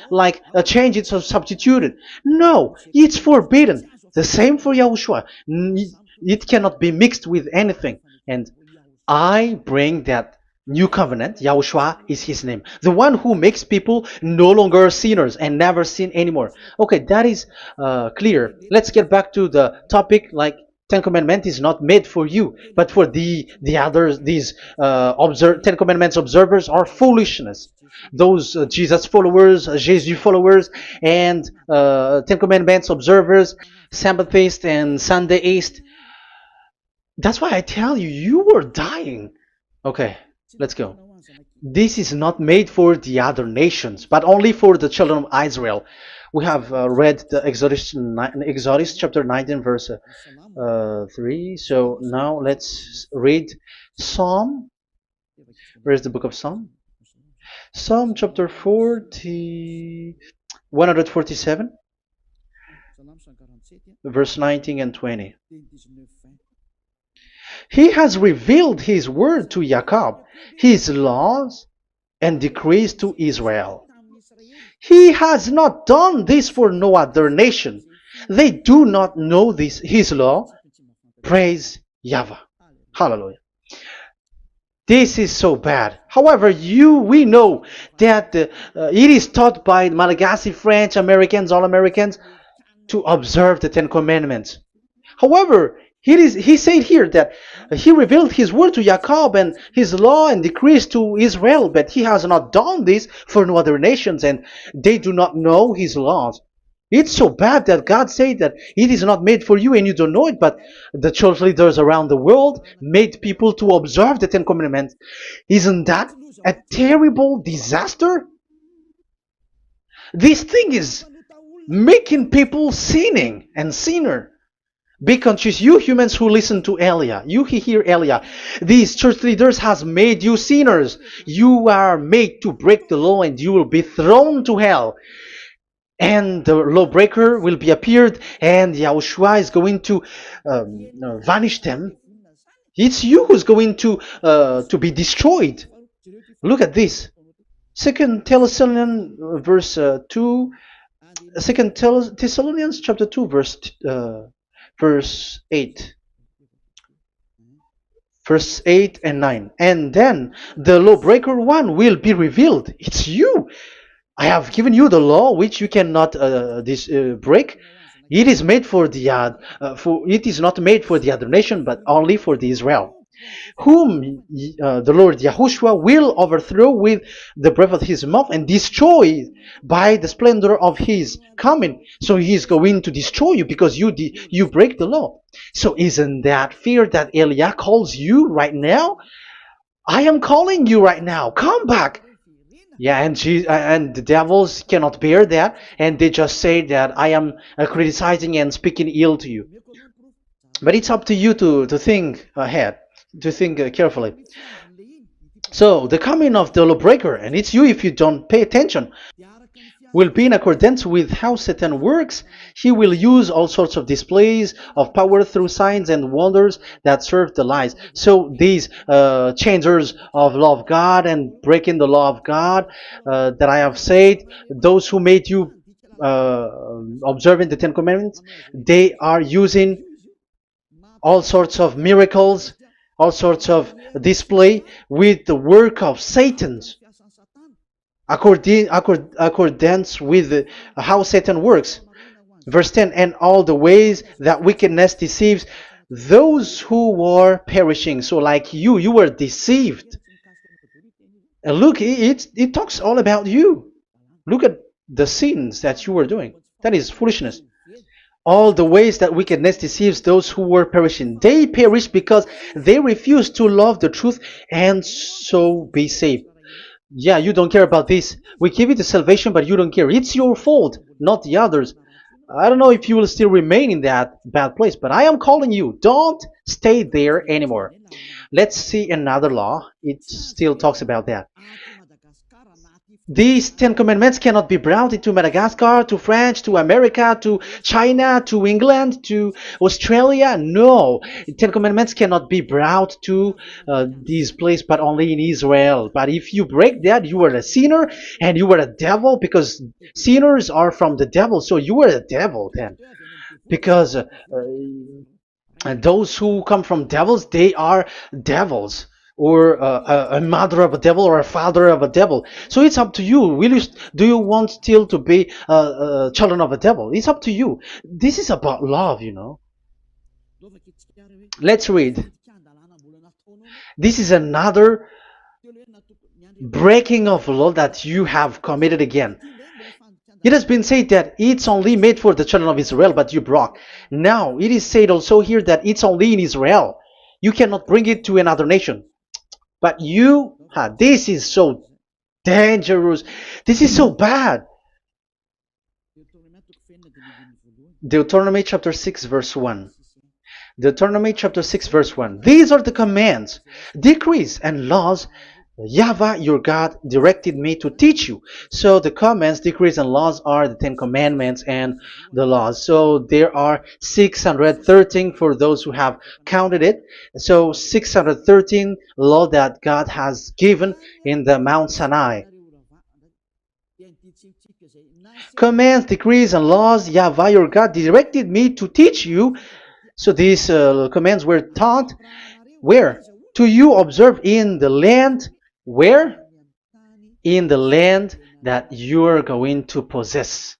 Speaker 1: change it or substitute it. No, it's forbidden. The same for Yahushua. It cannot be mixed with anything. And I bring that new covenant. Yahushua is his name. The one who makes people no longer sinners and never sin anymore. Okay, that is clear. Let's get back to the topic. Ten Commandment is not made for you, but for the others. These Ten Commandments observers are foolishness. Those Jesus followers, Jesus followers, and Ten Commandments observers, Sabbathists and Sundayist. That's why I tell you, you are dying. Okay, let's go. This is not made for the other nations, but only for the children of Israel. We have read the Exodus chapter 19 verse 3. So now let's read Psalm. Where is the book of Psalm? Psalm chapter 147, verse 19 and 20. He has revealed his word to Jacob, his laws and decrees to Israel. He has not done this for no other nation. They do not know this, his law. Praise YAHVAH. Hallelujah. This is so bad. However, we know that it is taught by Malagasy, French, Americans, all Americans, to observe the Ten Commandments. However, he said here that he revealed his word to Jacob and his law and decrees to Israel, but he has not done this for no other nations, and they do not know his laws. It's so bad that God said that it is not made for you and you don't know it, but the church leaders around the world made people to observe the Ten Commandments. Isn't that a terrible disaster? This thing is making people sinning and sinner. Be conscious, you humans who listen to Elia, you hear Elia, these church leaders has made you sinners. You are made to break the law and you will be thrown to hell. And the lawbreaker will be appeared, and Yahushua is going to vanish them. It's you who's going to be destroyed. Look at this. Second Thessalonians verse 2. Second Thessalonians chapter 2 verse 8. Verse 8 and 9. And then the lawbreaker one will be revealed. It's you. I have given you the law which you cannot break. It is made for the it is not made for the other nation, but only for the Israel, whom the Lord Yahushua will overthrow with the breath of his mouth and destroy by the splendor of his coming. So he is going to destroy you because you break the law. So isn't that fear that Elia calls you right now? I am calling you right now. Come back. Yeah, and the devils cannot bear that, and they just say that I am criticizing and speaking ill to you. But it's up to you to think ahead, to think carefully. So the coming of the lawbreaker, and it's you if you don't pay attention, will be in accordance with how Satan works. He will use all sorts of displays of power through signs and wonders that serve the lies. So these changers of law of God and breaking the law of God that I have said, those who made you observing the Ten Commandments, they are using all sorts of miracles, all sorts of display with the work of Satan's accordance with how Satan works. Verse 10, and all the ways that wickedness deceives those who were perishing. So like you were deceived. And look, it talks all about you. Look at the sins that you were doing. That is foolishness. All the ways that wickedness deceives those who were perishing. They perish because they refuse to love the truth and so be saved. Yeah, you don't care about this. We give you the salvation, but you don't care. It's your fault, not the others. I don't know if you will still remain in that bad place, but I am calling you. Don't stay there anymore. Let's see another law. It still talks about that. These Ten Commandments cannot be brought into Madagascar, to France, to America, to China, to England, to Australia. No, Ten Commandments cannot be brought to these places, but only in Israel. But if you break that, you are a sinner and you are a devil, because sinners are from the devil. So you are a devil then, because and those who come from devils, they are devils, or a mother of a devil, or a father of a devil. So it's up to you. Do you want still to be children of a devil? It's up to you. This is about love, you know. Let's read. This is another breaking of law that you have committed again. It has been said that it's only made for the children of Israel, but you broke. Now, it is said also here that it's only in Israel. You cannot bring it to another nation. But this is so dangerous. This is so bad. Deuteronomy chapter 6 verse 1. Deuteronomy chapter 6 verse 1. These are the commands, decrees, and laws YAHVAH your God directed me to teach you. So the commands, decrees, and laws are the Ten Commandments and the laws. So there are 613 for those who have counted it. So 613 law that God has given in the Mount Sinai. Commands, decrees, and laws YAHVAH your God directed me to teach you. So these commands were taught where? To you observe in the land. Where? In the land that you are going to possess.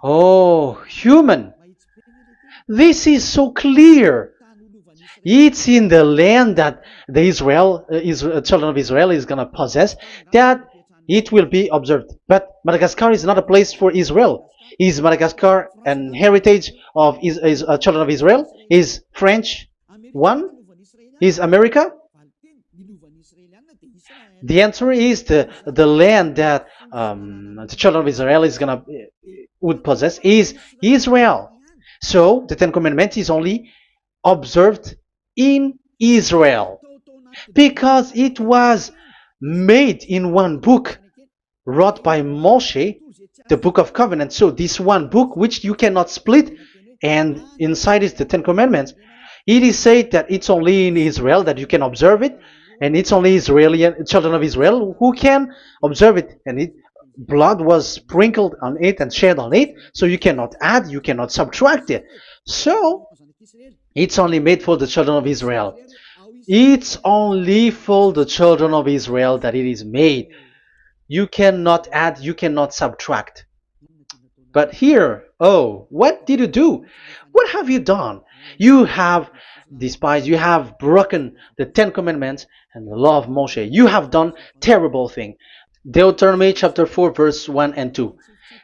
Speaker 1: Oh, human. This is so clear. It's in the land that the children of Israel is going to possess, that it will be observed. But Madagascar is not a place for Israel. Is Madagascar an heritage of children of Israel? Is French one? Is America? The answer is the land that the children of Israel would possess is Israel. So the Ten Commandments is only observed in Israel, because it was made in one book wrote by Moshe, the Book of Covenant. So this one book, which you cannot split, and inside is the Ten Commandments. It is said that it's only in Israel that you can observe it, and it's only children of Israel who can observe it. And blood was sprinkled on it and shed on it, so you cannot add, you cannot subtract it. So it's only made for the children of Israel. It's only for the children of Israel that it is made. You cannot add, you cannot subtract. But here, what did you do? What have you done? You have despised, you have broken the Ten Commandments and the law of Moshe. You have done terrible thing. Deuteronomy chapter 4 verse 1 and 2.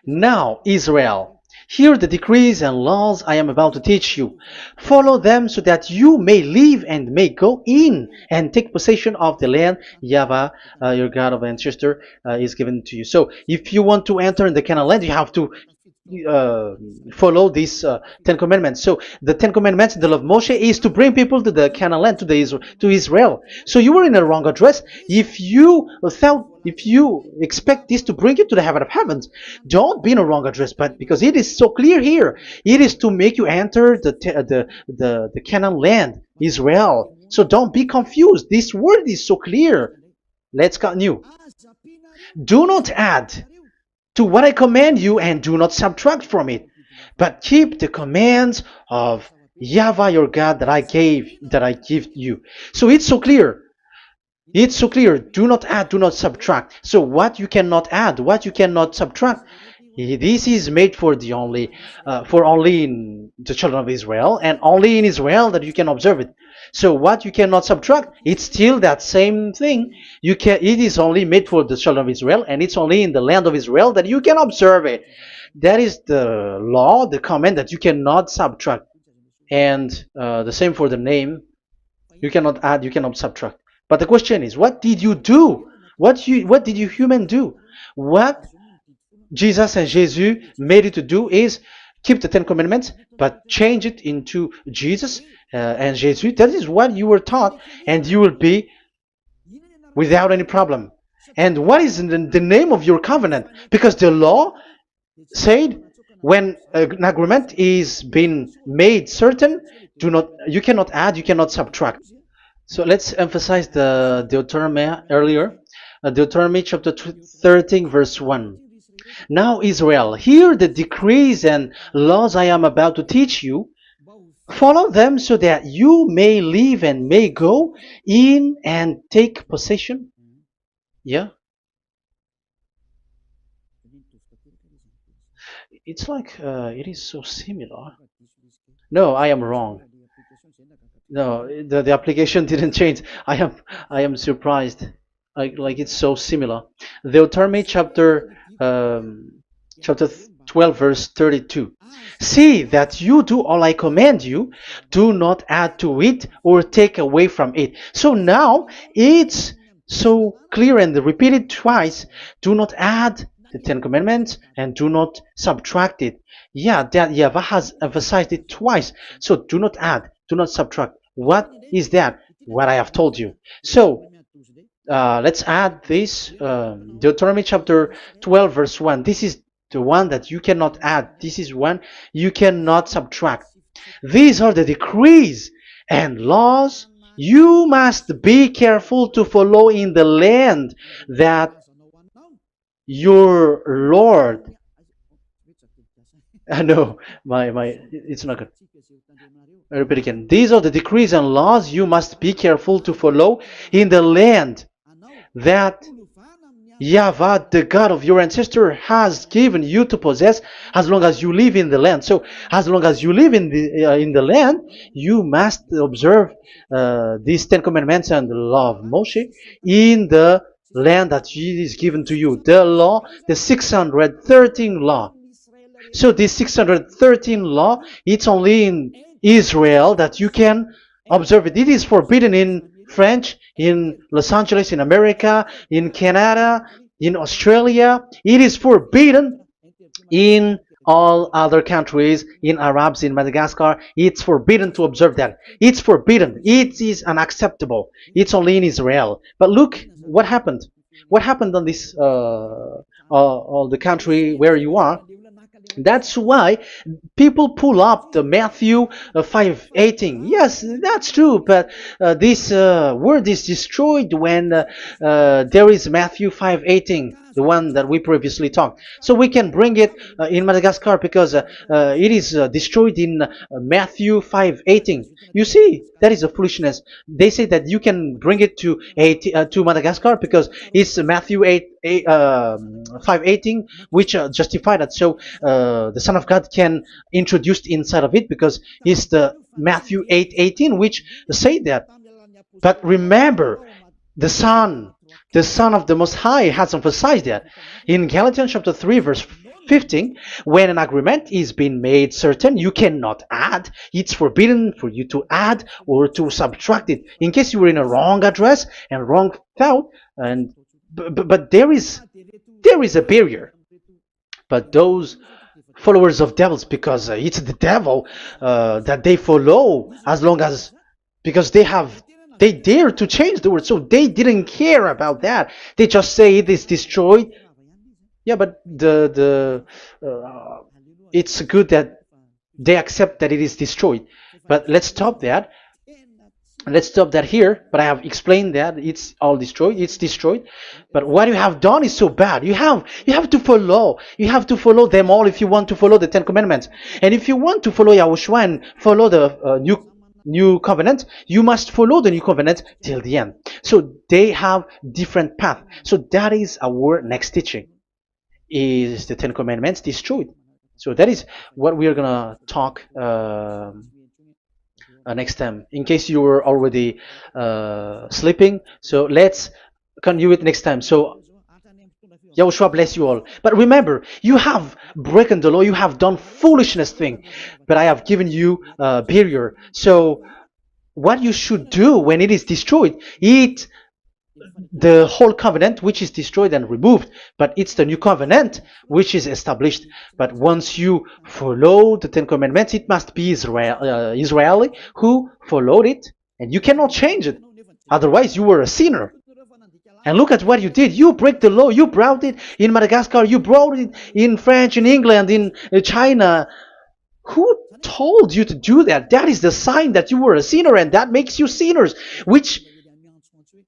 Speaker 1: Now, Israel, hear the decrees and laws I am about to teach you. Follow them so that you may live and may go in and take possession of the land YAHVAH, your God of ancestor, is given to you. So if you want to enter in the Canaan land, you have to follow these Ten Commandments. So the Ten Commandments, the law of Moshe, is to bring people to the Canaan land, to Israel. So you were in a wrong address if you expect this to bring you to the heaven of heavens. Don't be in a wrong address, but because it is so clear here, it is to make you enter the Canaan land, Israel. So don't be confused. This word is so clear. Let's continue. Do not add. to what I command you, and do not subtract from it, but keep the commands of Yahweh your God that I give you. So it's so clear. It's so clear. Do not add, do not subtract. So what you cannot add, what you cannot subtract, this is made for only in the children of Israel, and only in Israel that you can observe it. So what you cannot subtract, it's still that same thing. You can. It is only made for the children of Israel, and it's only in the land of Israel that you can observe it. That is the law, the command that you cannot subtract, and the same for the name. You cannot add, you cannot subtract. But the question is, what did you do? What did you human do? What Jesus and Jesus made you to do is keep the Ten Commandments, but change it into Jesus and Jesus. That is what you were taught, and you will be without any problem. And what is the name of your covenant? Because the law said when an agreement is being made certain, you cannot add, you cannot subtract. So let's emphasize the Deuteronomy earlier. Deuteronomy chapter 13, verse 1. Now, Israel, hear the decrees and laws I am about to teach you. Follow them so that you may live and may go in and take possession. Yeah, it's like it is so similar. No, I am wrong. No, the application didn't change. I am surprised. Like it's so similar. Deuteronomy chapter 12 verse 32. See that you do all I command you, do not add to it or take away from it. So now it's so clear and repeated twice. Do not add the Ten Commandments and do not subtract it. Yeah, that Yahweh has emphasized it twice. So do not add, do not subtract. What is that? What I have told you. So let's add this Deuteronomy chapter 12 verse 1. This is the one that you cannot add. This is one you cannot subtract. These are the decrees and laws you must be careful to follow in the land that your Lord. No, it's not good. I repeat again. These are the decrees and laws you must be careful to follow in the land that Yahweh, the God of your ancestor, has given you to possess as long as you live in the land. So, as long as you live in the land, you must observe these Ten Commandments and the law of Moshe in the land that is given to you. The law, the 613 law. So this 613 law, it's only in Israel that you can observe it. It is forbidden in French, in Los Angeles, in America, in Canada, in Australia. It is forbidden in all other countries, in Arabs, in Madagascar. It's forbidden to observe that. It's forbidden. It is unacceptable. It's only in Israel. But look what happened. What happened on this, all the country where you are. That's why people pull up the Matthew 5:18. Yes, that's true, but this word is destroyed when there is Matthew 5:18, the one that we previously talked. So we can bring it in Madagascar because it is destroyed in Matthew 5:18. You see, that is a foolishness. They say that you can bring it to Madagascar because it's Matthew 5:18, which justify that. So the Son of God can introduce inside of it because it's the Matthew 8:18 which say that. But remember, the Son of the Most High has emphasized that in Galatians chapter 3 verse 15, when an agreement is being made certain, you cannot add. It's forbidden for you to add or to subtract it. In case you were in a wrong address and wrong thought, but there is a barrier. But those followers of devils, because it's the devil that they follow, as long as because they dare to change the word, so they didn't care about that. They just say it is destroyed. Yeah, but it's good that they accept that it is destroyed. But let's stop that. Let's stop that here, but I have explained that it's all destroyed, it's destroyed. But what you have done is so bad. You have to follow them all if you want to follow the Ten Commandments. And if you want to follow Yahushua and follow the new covenant, you must follow the new covenant till the end. So they have different path. So that is our next teaching, is the Ten Commandments destroyed. So that is what we are gonna talk next time, in case you were already sleeping. So let's continue it next time. So Yahushua bless you all. But remember, you have broken the law, you have done foolishness thing, but I have given you a barrier. So what you should do when it is destroyed, it the whole covenant which is destroyed and removed, but it's the new covenant which is established. But once you follow the Ten Commandments, it must be Israeli who followed it, and you cannot change it. Otherwise, you were a sinner. And look at what you did. You break the law. You brought it in Madagascar. You brought it in France, in England, in China. Who told you to do that? That is the sign that you were a sinner, and that makes you sinners, which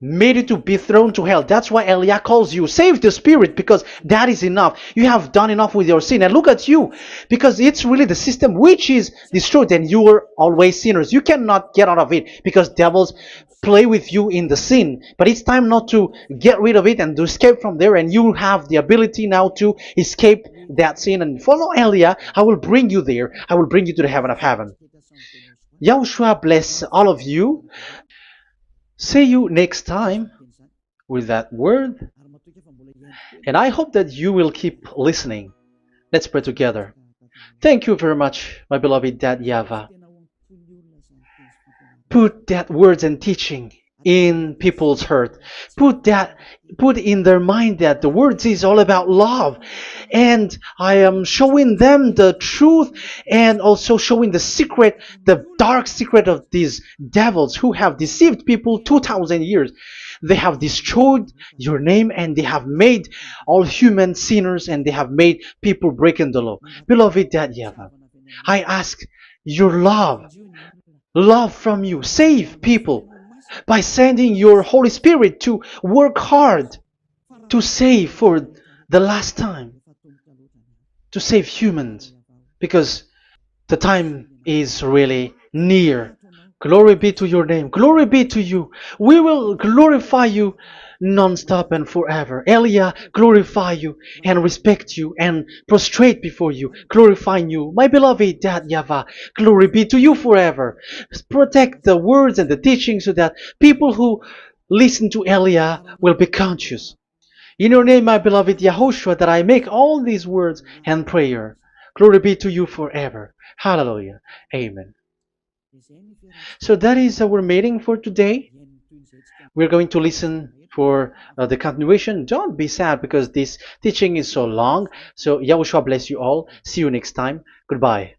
Speaker 1: made you to be thrown to hell. That's why Elia calls you, save the spirit, because that is enough. You have done enough with your sin. And look at you, because it's really the system which is destroyed, and you are always sinners. You cannot get out of it, because devils play with you in the sin. But it's time not to get rid of it and to escape from there, and you have the ability now to escape that sin and follow Elia. I will bring you there. I will bring you to the heaven of heaven. Yahushua bless all of you. See you next time with that word. And I hope that you will keep listening. Let's pray together. Thank you very much, my beloved Dad YAHVAH. Put that words and teaching in people's heart. Put in their mind that the words is all about love. And I am showing them the truth, and also showing the secret, the dark secret of these devils who have deceived people 2,000 years. They have destroyed your name, and they have made all human sinners, and they have made people breaking the law. Beloved Dad YAHVAH, I ask your love from you. Save people by sending your Holy Spirit to work hard to save for the last time, to save humans, because the time is really near. Glory be to your name. Glory be to you. We will glorify you non-stop and forever. Elia, glorify you and respect you and prostrate before you, glorifying you. My beloved Dad YAHVAH, glory be to you forever. Protect the words and the teaching so that people who listen to Elia will be conscious. In your name, my beloved YAHOSHUAH, that I make all these words and prayer. Glory be to you forever. Hallelujah. Amen. So that is our meeting for today. We're going to listen for the continuation. Don't be sad because this teaching is so long. So Yahushua bless you all. See you next time. Goodbye.